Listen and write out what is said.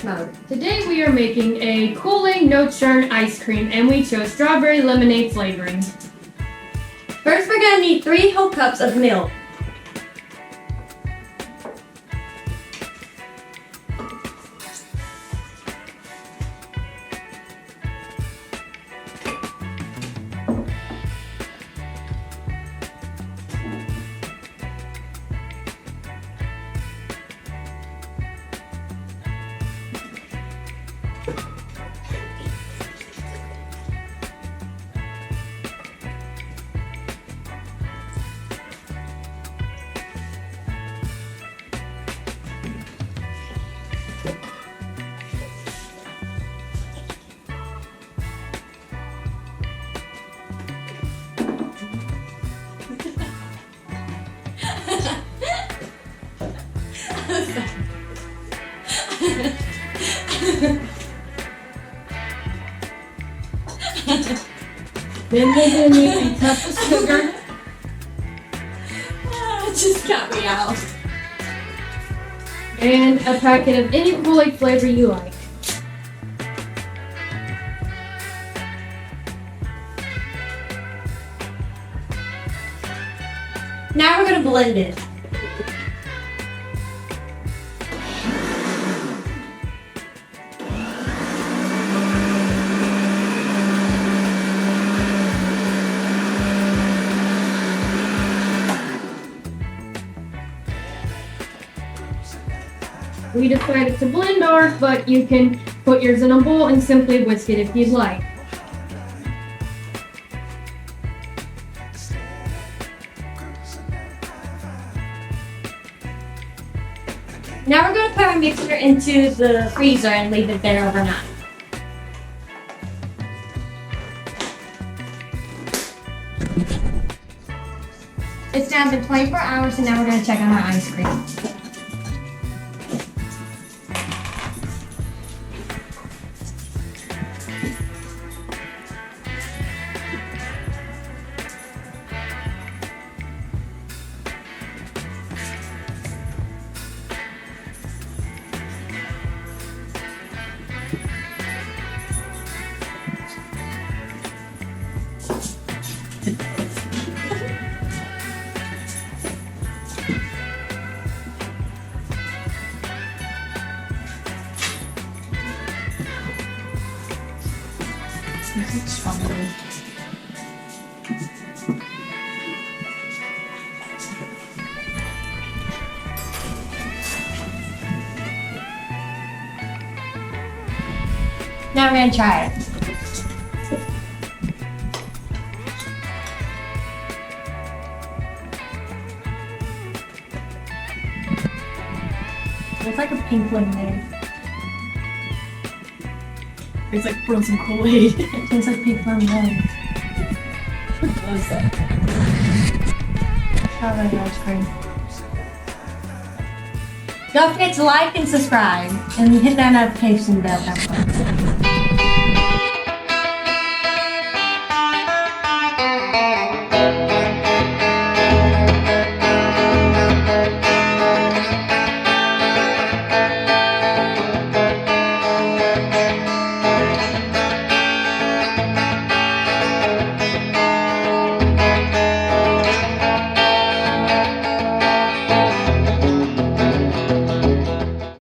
test mode. Today we are making a Kool no churn ice cream and we chose strawberry lemonade flavoring. First we're going to need 3 whole cups of milk. Then we're going to need a cup of sugar. It just got me out. And a packet of any Kool flavor you like. Now we're going to blend it. We decided to blend ours, but you can put yours in a bowl and simply whisk it if you'd like. Now we're going to put our mixture into the freezer and leave it there overnight. It's now been 24 hours and now we're going to check on our ice cream. Now we're going to try it. It's like a pink lemonade. It's like frozen Kool-Aid. It tastes like pink lemonade. What was that? Strawberry ice cream. Don't forget to like and subscribe and hit that notification bell.